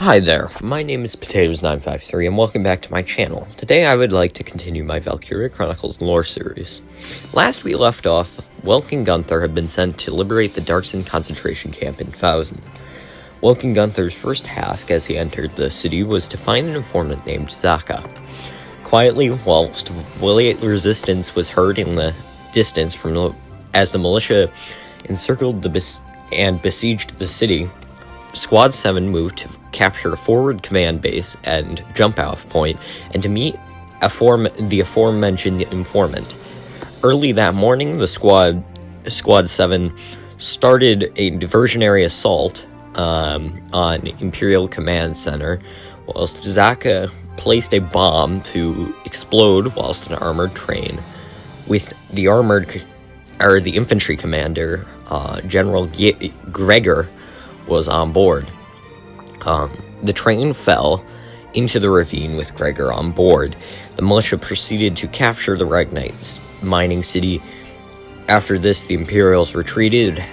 Hi there, my name is Potatoes953 and welcome back to my channel. Today I would like to continue my Valkyria Chronicles Lore series. Last we left off, Welkin Gunther had been sent to liberate the Darkson concentration camp in Fausen. Welkin Gunther's first task as he entered the city was to find an informant named Zaka. Quietly, whilst resistance was heard in the distance as the militia encircled and besieged the city, Squad 7 moved to capture a forward command base and jump-off point, and to meet the aforementioned informant. Early that morning, the Squad 7 started a diversionary assault on Imperial Command Center, whilst Zaka placed a bomb to explode whilst an armored train, with the infantry commander, General Gregor, was on board. The train fell into the ravine with Gregor on board. The militia proceeded to capture the Regnite's mining city. After this, the Imperials retreated.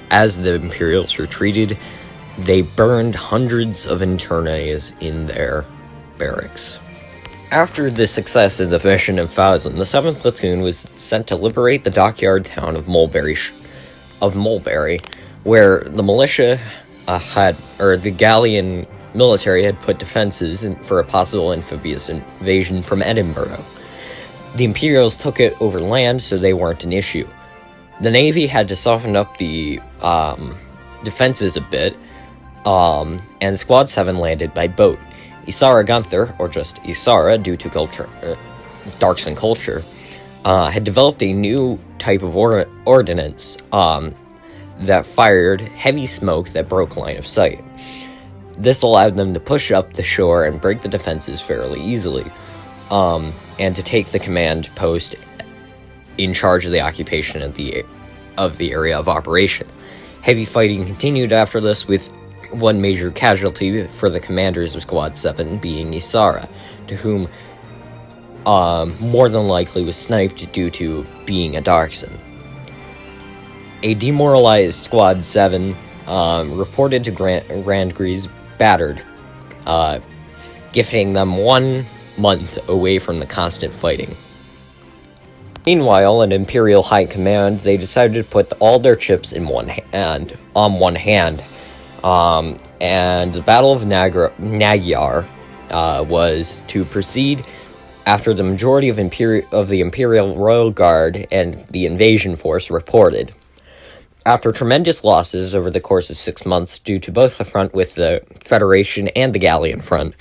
As the Imperials retreated, they burned hundreds of internes in their barracks. After the success of the mission of Fausen, the 7th Platoon was sent to liberate the dockyard town of Mulberry, where the militia the Gallian military had put defenses for a possible amphibious invasion from Edinburgh. The Imperials took it over land, so they weren't an issue. The Navy had to soften up the defenses a bit, and Squad 7 landed by boat. Isara Gunther, or just Isara due to Darkson culture, had developed a new type of ordnance that fired heavy smoke that broke line of sight. This allowed them to push up the shore and break the defenses fairly easily, and to take the command post in charge of the occupation of the area of operation. Heavy fighting continued after this, with one major casualty for the commanders of Squad 7 being Isara, to whom more than likely was sniped due to being a Darkson. A demoralized Squad 7 reported to Randgreaves battered, gifting them 1 month away from the constant fighting. Meanwhile, in Imperial High Command, they decided to put all their chips on one hand, and the Battle of Magyar was to proceed after the majority of the Imperial Royal Guard and the invasion force reported. After tremendous losses over the course of 6 months due to both the front with the Federation and the Gallian front,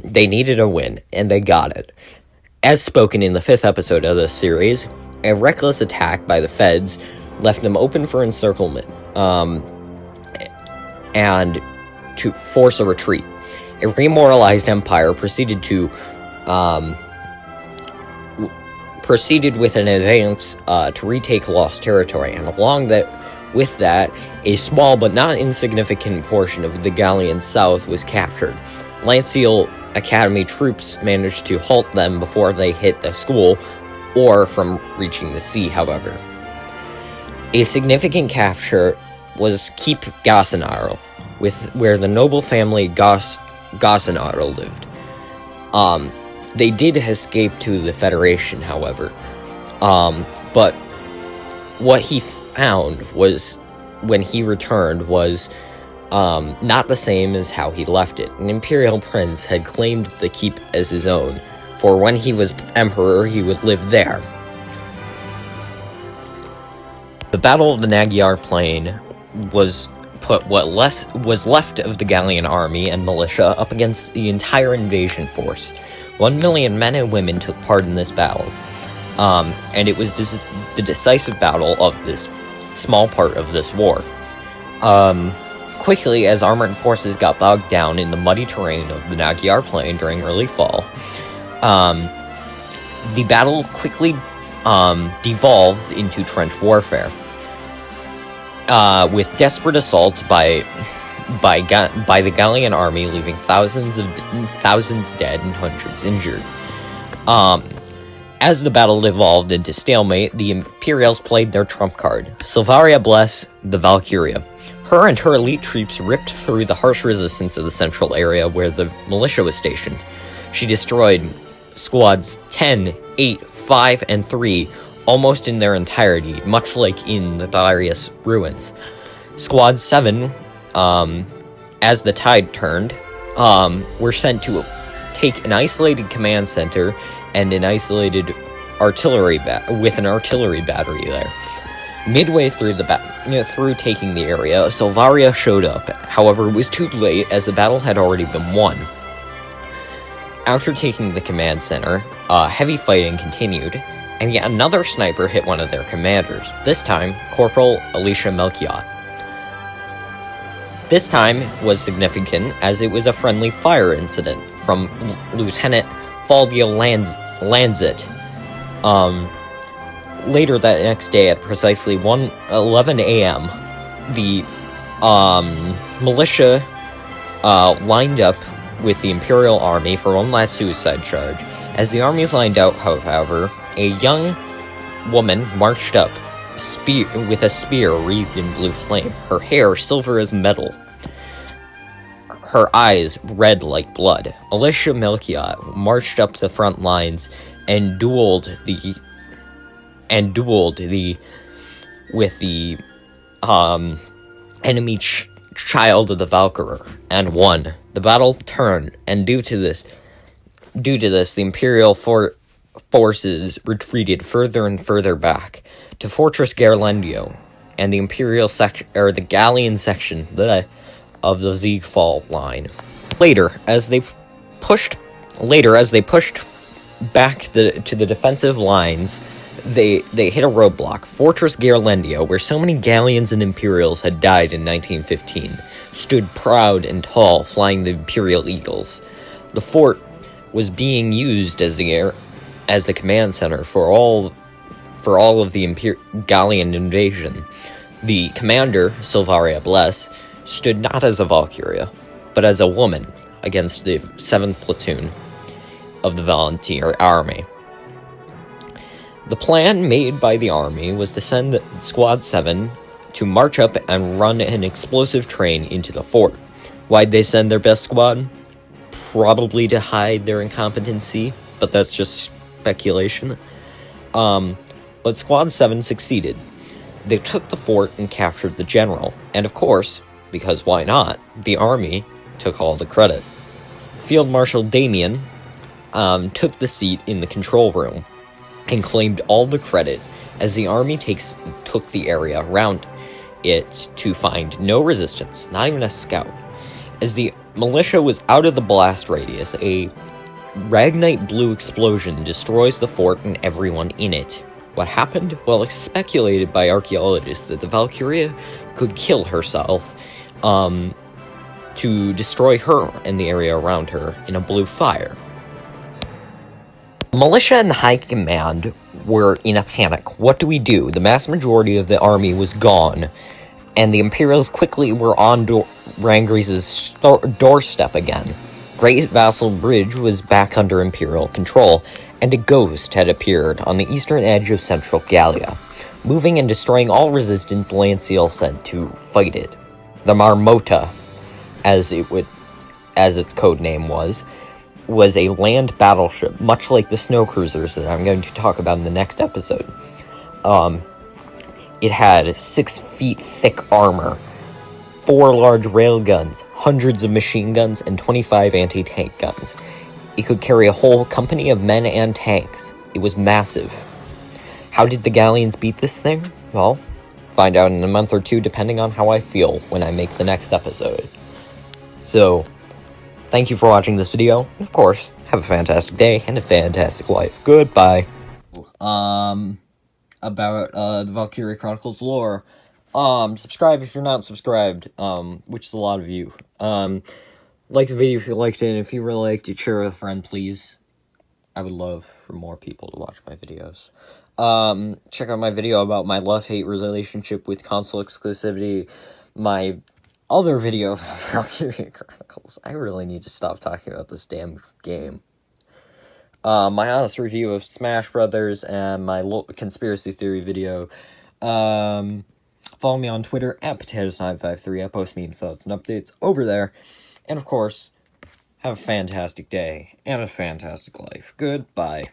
they needed a win, and they got it. As spoken in the 5th episode of this series, a reckless attack by the Feds left them open for encirclement, and to force a retreat. A remoralized empire proceeded with an advance to retake lost territory, and with that, a small but not insignificant portion of the Gallian south was captured. Lancial Academy troops managed to halt them before they hit the school, or from reaching the sea, however. A significant capture was Keep Gossenarl, where the noble family Gossenarl lived. They did escape to the Federation, however, but what he found was, when he returned, was not the same as how he left it. An Imperial Prince had claimed the keep as his own, for when he was Emperor, he would live there. The Battle of the Magyar Plain was put what was left of the Gallian army and militia up against the entire invasion force. 1 million men and women took part in this battle, and it was the decisive battle of this small part of this war. Quickly, as armored forces got bogged down in the muddy terrain of the Magyar Plain during early fall, the battle quickly devolved into trench warfare, with desperate assaults by the Gallian army, leaving thousands dead and hundreds injured. As the battle evolved into stalemate, the Imperials played their trump card. Silvaria bless the Valkyria. Her and her elite troops ripped through the harsh resistance of the central area where the militia was stationed. She destroyed squads 10, 8, 5, and 3 almost in their entirety, much like in the Darius ruins. Squad 7, as the tide turned, were sent to take an isolated command center and an isolated artillery with an artillery battery there. Midway through through taking the area, Valkyria showed up. However, it was too late as the battle had already been won. After taking the command center, heavy fighting continued, and yet another sniper hit one of their commanders, this time Corporal Alicia Melchiot. This time was significant as it was a friendly fire incident from Lieutenant Faldia Lanzit. Later that next day at precisely 11 a.m., the militia lined up with the Imperial Army for one last suicide charge. As the armies lined out, however, a young woman marched up with a spear wreathed in blue flame, her hair silver as metal, her eyes red like blood. Alicia Melchiot marched up the front lines and dueled with the enemy child of the Valkyrie and won. The battle turned, and due to this, the Imperial forces retreated further and further back to Fortress Garlandio and the Imperial section, or the Gallian section, of the Ziegfall line. Later, as they pushed back to the defensive lines, they hit a roadblock. Fortress Garlandio, where so many Gallians and Imperials had died in 1915, stood proud and tall, flying the Imperial Eagles. The fort was being used as the command center for all of the Gallian invasion. The commander, Silvaria Bless, stood not as a Valkyria, but as a woman against the 7th platoon of the volunteer army. The plan made by the army was to send Squad 7 to march up and run an explosive train into the fort. Why'd they send their best squad? Probably to hide their incompetency, but that's just speculation. But Squad 7 succeeded. They took the fort and captured the general, and of course, because why not, the army took all the credit. Field Marshal Damien took the seat in the control room and claimed all the credit as the army took the area around it to find no resistance, not even a scout. As the militia was out of the blast radius, a Ragnite blue explosion destroys the fort and everyone in it. What happened? Well, it's speculated by archaeologists that the Valkyria could kill herself to destroy her and the area around her in a blue fire. The militia and the high command were in a panic. What do we do? The mass majority of the army was gone, and the Imperials quickly were on Rangris's doorstep again. Great Vassal Bridge was back under Imperial control, and a ghost had appeared on the eastern edge of central Gallia, moving and destroying all resistance Lanciel sent to fight it. The Marmota, as its code name was a land battleship, much like the snow cruisers that I'm going to talk about in the next episode. It had 6 feet thick armor, 4 large railguns, hundreds of machine guns, and 25 anti-tank guns. It could carry a whole company of men and tanks. It was massive. How did the Gallians beat this thing? Well, find out in a month or two, depending on how I feel when I make the next episode. So, thank you for watching this video. Of course, have a fantastic day and a fantastic life. Goodbye. About the Valkyria Chronicles Lore. Subscribe if you're not subscribed, which is a lot of you. Like the video if you liked it, and if you really liked it, share with a friend, please. I would love for more people to watch my videos. Check out my video about my love-hate relationship with console exclusivity, my other video about Valkyria Chronicles. I really need to stop talking about this damn game. My honest review of Smash Brothers, and my conspiracy theory video. Follow me on Twitter at potatoes953. I post memes, thoughts, and updates over there. And of course, have a fantastic day and a fantastic life. Goodbye.